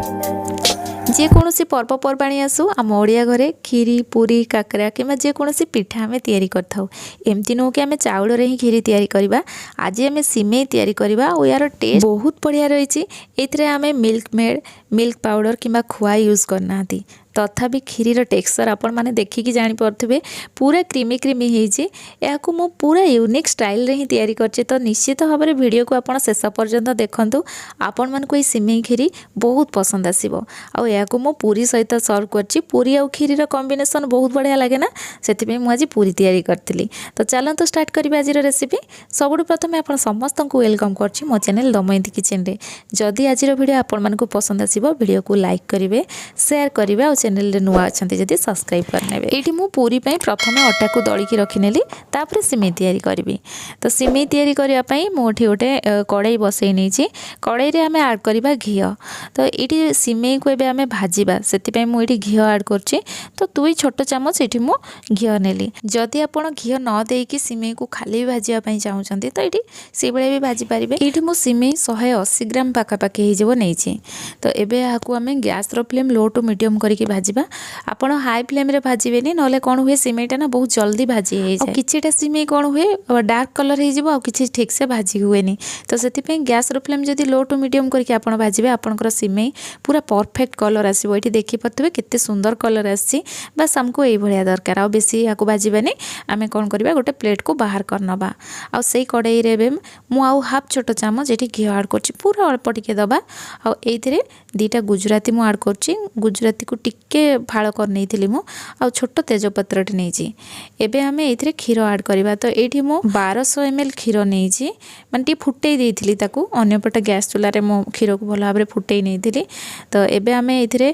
जेकोसी पर्वपर्वाणी आसू आम ओडिया घरे खीरी पूरी काकरा कि जेकोसी पिठा आम तैयारी करथाउ। एमती नुह कि आम चाउल ही खीरी तैयारी करवा। आज आम सिमेई तैयारी करवा और यार टेस्ट बहुत बढ़िया रही। एथिरे आम मिल्क मेड मिल्क पाउडर कि खोआ यूज करना तथापि खीरीर टेक्सचर आपण मैंने देखिकी जापे पूरा क्रीमी क्रीमी होती। या पूरा यूनिक स्टाइल रे ही तैयारी करछे। तो निश्चित भाव में वीडियो को आपण शेष पर्यंत देखंतु। आपण मानकु ये सिमेई खीरी बहुत पसंद आसीबो। आ या पूरी सहित सर्व करछि। पूरी और खीरीर कॉम्बिनेशन बहुत बढ़िया लगे ना, से मुझे पूरी तैयारी करथिली। तो चलतु स्टार्ट करिबा आज रेसिपी। सबुठु प्रथमे आपण समस्त को वेलकम करछि मो चैनल दमयंती किचन रे। जदि आज वीडियो आपण मानकु पसंद आसीबो वीडियो को लाइक करिवे, शेयर करिवे और चैनल रे नुआ अछंती जदि सब्सक्राइब करनेबे। एठी मु पूरी पई प्रथमे अटा को दळी की रखिनेली, तापर सिमेई तैयारी करबी। तो सिमेई तैयारी करिया पई मु एठी ओटे कड़ाई बसई नेछि। कड़ाई रे आमे ऐड करबा घी। तो एठी सिमेई को एबे आमे भाजीबा, सेति पई मु एठी घी ऐड करछि। तो 2 छोट चामच एठी मु घी नेली। जदि आपण घी न देकी सिमेई को खाली भाजिया पई चाहुचंती तो एठी से बेले भी भाजी परिबे। एठी मु सिमेई 180 ग्राम पाका पाके हे जेबो नेछि। तो एबे याकू आमे गैस रो फ्लेम लो टू मीडियम करके भाजीबा। आपण हाई फ्लेम रे भाजीबेनी, नले कोन हुए सिमेईटा ना बहुत जल्दी भाजी हे जाय। किछिटा सिमेई कोन हुए डार्क कलर हे जिवो, आ किछि ठीक से भाजी हुएनी। तो सेति पई गैस रो फ्लेम जदी लो टू मीडियम करके आपण भाजीबे, आपनकर सिमेई पूरा परफेक्ट कलर आसीबो। एठी देखि पतबे केते सुंदर कलर आसी। बस हमको एई भलिया दरकार। आ बेसी याकू भाजीबानी, आमे कोन करबा गोटे प्लेट को बाहर करनबा। आ सेई कड़ाई रे बे मु आउ हाफ छोट चामच एठी घी ऐड करछि। पूरा अल्प टिके दबा। आ एइथिरे 2टा गुजराती मु ऐड करछि। गुजराती को टिके फाळ कर नेइथिली मु, आ छोट तेजपत्रटी नेइछि। एबे आमे एइथिरे खीर ऐड करबा। तो एठी मु 1200 ml खीर नेइछि। माने टी फुटेई देइथिली ताकू। अन्य पटे गैस चूल्हा रे मु खीर को भलो भाबरे फुटेई नेइथिली। तो एबे आमे एइथिरे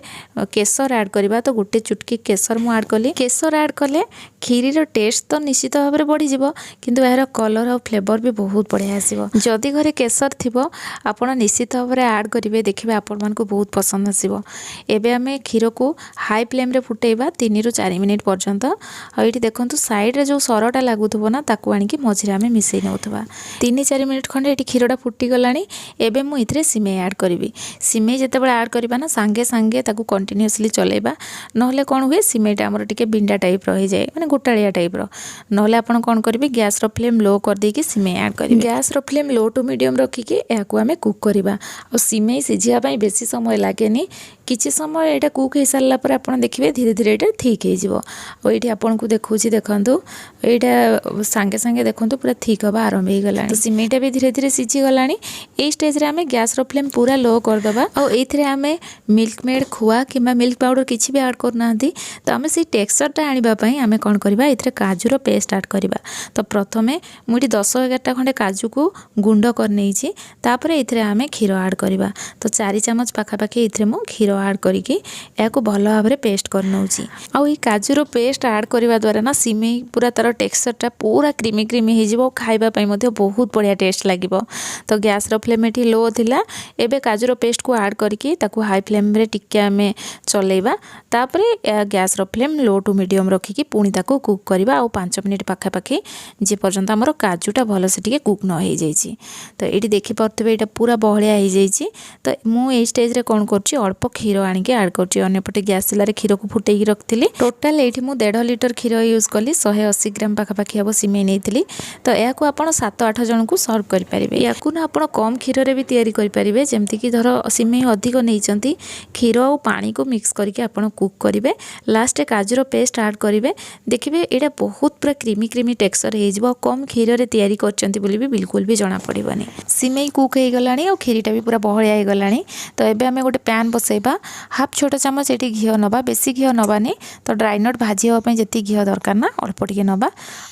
केसर ऐड करबा। तो गोटे चुटकी केसर मु ऐड कली। केसर ऐड कले खीरीर टेस्ट तो निश्चित भाबरे बढ़ी जिवो, किंतु यार कलर और फ्लेवर भी बहुत बढ़िया आसीबो। जदि घरे केसर थिबो आपण निश्चित भाबरे ऐड करिवे, देखिबे आपण मानकु बहुत पसंद आसीबो। एबे आमे खीर को हाई फ्लेम रे फुटेइबा 3 ରୁ 4 मिनिट पर्यंत। आ एठी देखंतु साइड रे जो सरटा लागुथबो ना, ताकू आनी कि मझिरे आमे मिसेई नउथबा। 3-4 मिनिट खंडे एठी खीरटा फुटी गलानी। एबे मु इथरे सिमेई ऐड करबी। सिमेई जेतेबेले ऐड करबा ना, सांगे सांगे ताकू कंटीन्यूअसली चलेबा, नहले कोन हुए सिमेईटा हमर टिके बिंडा टाइप रहि जाय, माने गोटाळिया टाइप रो। नहले आपण कोन करबी गैस रो फ्लेम लो कर देकी सिमेई ऐड करबी। गैस रो फ्लेम लो टू मीडियम रखी कि याकू आमे कुक करबा। और सिमेई सिझिया पई बेसी समय लागेनी। किछि समय एटा कुक हे सारला पर आपण देखिबे धीरे धीरे एटा ठीक हे जिवो। और एठी आपण को देखौछि, देखंतु एटा सांगे सांगे देखंतु पूरा ठीक हबा आरंभ हे गलानी। तो सिमेईटा भी धीरे धीरे सिझी गलानी। ए स्टेज रे आमे गैस रो फ्लेम पूरा लो कर दबा। और एथिरे आमे मिल्क मेड खोआ किबा मिल्क पाउडर किछि भी ऐड करनांती। तो आमे से टेक्सचरटा आनिबा पई आमे कोन करबा, एथिरे काजू रो पेस्ट ऐड करबा। तो प्रथमे मुठी 10-11टा खंडे काजू को गुंड कर नेइछि। तापर एथिरे आमे खीर ऐड करबा। तो 4 चामच पाखा पाखी एथिरे मु खीर ऐड करिकि याको भलो भाबरे पेस्ट कर नउछि। आ ई काजू रो पेस्ट ऐड करबा द्वारा ना सिमेई पूरा तार टेक्सचरटा पूरा क्रीमी क्रीमी हे जिवो। खाइबा पई मध्ये बहुत बढ़िया टेस्ट लागिवो। तो गैस रो फ्लेम एठी लो थिला। एबे काजू रो पेस्ट को ऐड करिकि ताकू हाई फ्लेम रे टिके आमे चलेबा। तापरे गैस रो फ्लेम लो टू मीडियम रखिकि पुणी ताकू कुक करबा। आ 5 मिनिट पाखा पाखी जे पर्यंत हमर काजूटा भलो से टिके कुक न हे जाइछि। तो एठी देखि परतबे एटा पूरा बहलिया हे जाइछि। तो मु ए स्टेज रे कोन करछि, अल्प खीर आनी के ऐड करछि। अन्य पटे गैस चूल्हा रे खीर को फुटेई रखथिली। टोटल एठी मु 1.5 लीटर खीर यूज कली। 180 ग्राम पाखा पाखी हबो सिमेई नेइथिली। तो याकू आपण 7-8 जन को सर्व करि परिबे। याकू ना आपण कम खीर रे भी तैयारी करि परिबे। जेमति कि धरो सिमेई अधिक नेइचंती, खीर और पानी को मिक्स करके आपण कुक करिवे। लास्ट काजू रो पेस्ट ऐड करिवे। देखिबे एटा बहुत पूरा क्रीमी क्रीमी टेक्सचर हे जिवो। कम खीर रे तैयारी करचंती बोली भी बिल्कुल भी जणा पड़िबनी। सिमेई कुक हे गलानी और खीरीटा भी पूरा बहलिया हे गलानी। तो एबे हमें गोटे पैन बसैबा। हाफ छोट चामच एठी घी नबा, बेसी घी नबानी। तो ड्राई नट भाजी होबा पई जति घी दरकार ना, अल्प टिके नबा।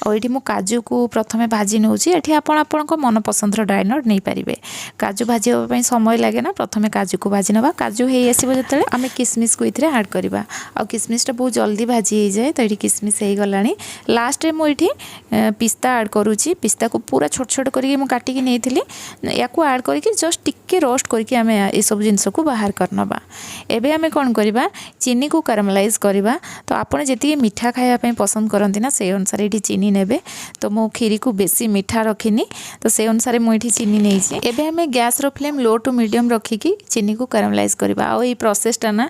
और एठी मु काजू को प्रथमे भाजी नउछि। एठी आपण आपनको मन पसंदर ड्राई नट नै परिबे। काजू भाजी होबा पई समय लागे ना, प्रथमे काजू को भाजी नबा। काजू हे आसीबो जतले आमे किसमिस को इथरे ऐड करबा। आ किसमिसटा बहुत जल्दी भाजी हे जाय। तो एठी किसमिस हे गलानी। लास्ट रे मु एठी पिस्ता ऐड करूछि। पिस्ता को पूरा छोट छोट करके मु काटी के नेइथिली। याकू ऐड करके जस्ट टिके रोस्ट करके आमे ए सब जिंस को बाहर करनबा। एबे आमे कोन करबा चीनी को कैरामलाइज करबा। तो आपण जति मीठा खाया पई पसंद करंती ना से अनुसार एठी चीनी नेबे। तो मो खीरी को बेसी मीठा रखिनी तो से अनुसार मो एठी चीनी नै छी। एबे आमे गैस रो फ्लेम लो टू मीडियम रखी की चीनी को कैरामलाइज करबा। आ ई प्रोसेस टा ना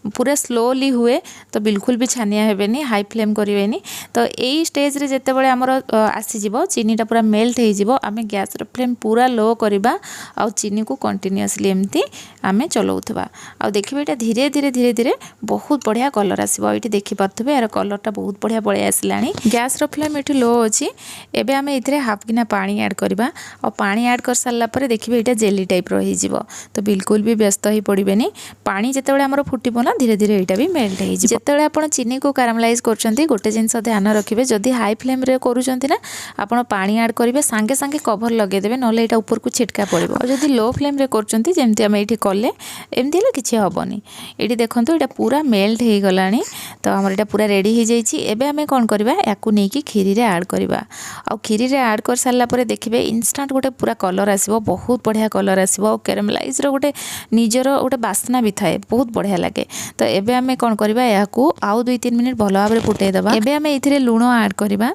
पूरा स्लोली हुए तो बिल्कुल भी छानिया हेबेनी हाई फ्लेम करिवेनी। तो एई स्टेज रे जते बळे हमर आसी जिवो चीनी टा पूरा मेल्ट हे जिवो आमे गैस रो फ्लेम पूरा लो करबा। आ चीनी को कंटिन्यूअसली एमती आमे चलाउथबा। आ देखिबे एटा धीरे धीरे धीरे धीरे बहुत बढ़िया कलर आसीबो। एठी देखि पारथबे यार कलर टा बहुत बढ़िया पळे आसलानी। गैस रो फ्लेम एठी लो अछि। एबे आमे इथरे हाफ गिना पानी ऐड करबा। और पानी ऐड कर सारला परे देखिबे एटा जेली टाइप रो हे जिवो। तो बिल्कुल भी व्यस्त ही पड़िबेनी। पानी जते बळे हमर फुटिबो ना धीरे धीरे एटा भी मेल्ट हे जिवो। जते बळे आपण चीनी को कैरामलाइज करचंती गोटे जिंस ध्यान रखिबे जदी हाई फ्लेम रे करूचंती ना आपण पानी ऐड करिवे संगे संगे कवर लगे देबे नले एटा ऊपर को छिटका पड़िबो। और जदी लो फ्लेम रे करचंती जेमति हम एठी कले एमति ले किछि हबनी। एठी देखंतु एटा पूरा मेल्ट हे गलानी। तो हमर एटा पूरा रेडी हे जाईछि। एबे हमें कोन करबा याकू नै कि खीरी रे ऐड करबा। आ खीरी रे ऐड कर सारला परे देखिबे इंस्टेंट गोटे पूरा कलर आसीबो बहुत बढ़िया कलर आसीबो। और कैरामलाइज रो गोटे निजर गोटे बासना भी थाए बहुत बढ़िया लागे। तो एबे हमें कोन करबा याकू आउ 2-3 मिनिट भलो भाबरे फुटै देबा। एबे हमें इथिरे लूण ऐड करबा।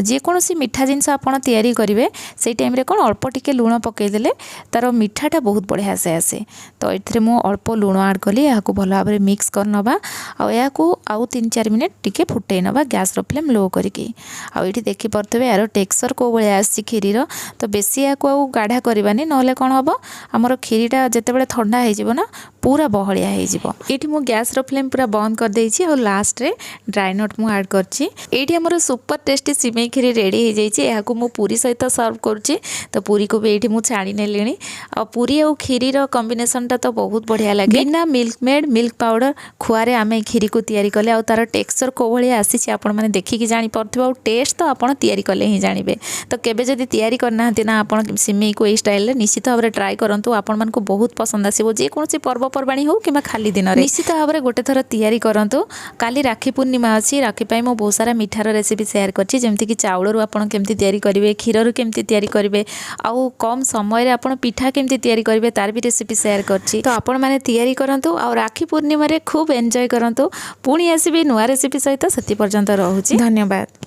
जे कोनोसी मिठा जिंस आपण तयारी करिवे सेई टाइम रे कोन अल्प टिके लूण पकै देले तार मिठाटा बहुत बढ़िया से आसे। तो इथिरे मो अल्प लूण ऐड कली याकू भलो भाबरे मिक्स करनबा। आ याकू आउ 3-4 मिनिट टिके फुटै नबा गैस रो फ्लेम लो करिकी। आ एठी देखि परथबे यार टेक्सचर को बळे आसी खीरी रो। तो बेसी याकू आउ गाढ़ा करबानी नहले कोन हबो हमर खीरीटा जते बेले ठंडा हे जिवो ना पूरा बहलिया हे जिवो। एठी मो गैस रो फ्लेम पूरा बंद कर देइछि। और लास्ट रे ड्राई नट मु ऐड करछि। एठी हमर सुपर टेस्टी सिमेई खीरी रेडी हे जाइछि। याकू मु पूरी सहित सर्व करछि। तो पूरी को भी एठी मु छाणी नेलिनी। आ पूरी और खीरी रो कॉम्बिनेशन टा तो बहुत बढ़िया लागे। बिना मिल्क मेड मिल्क पाउडर खुआरे आमे खीरी को तयारी कले। आ तार टेक्सचर को भलिया आसीछि आपण माने देखिकी जानि परथिबो। और टेस्ट तो आपण तयारी कले ही जानिबे। तो केबे जदी तयारी करना हति ना आपण सिमेई को ए स्टाइल रे निश्चित भाबरे ट्राई करंतु। आपण मानको बहुत पसंद आसीबो। जे कोनोसी पर्व परबाणी हो किबा खाली दिन रे निश्चित भाबरे गोटे थर तयारी करंतु। काली राखी पूर्णिमा अछि। राखी पई मो बहुत सारा मिठार रेसिपी शेयर करछि जेमति कि चाउळरू आपण केमति तयारी करिवे खीररू केमति तयारी करिवे आउ कम समय रे आपण पिठा केमति तयारी करिवे तार भी रेसिपी शेयर करछि। तो आपण माने तयारी करंतु और राखी पूर्णिमा रे खूब एन्जॉय करंतु। पुणी आसीबे नुवा रेसिपी सहित सेति पर्यंत रहूछि। धन्यवाद।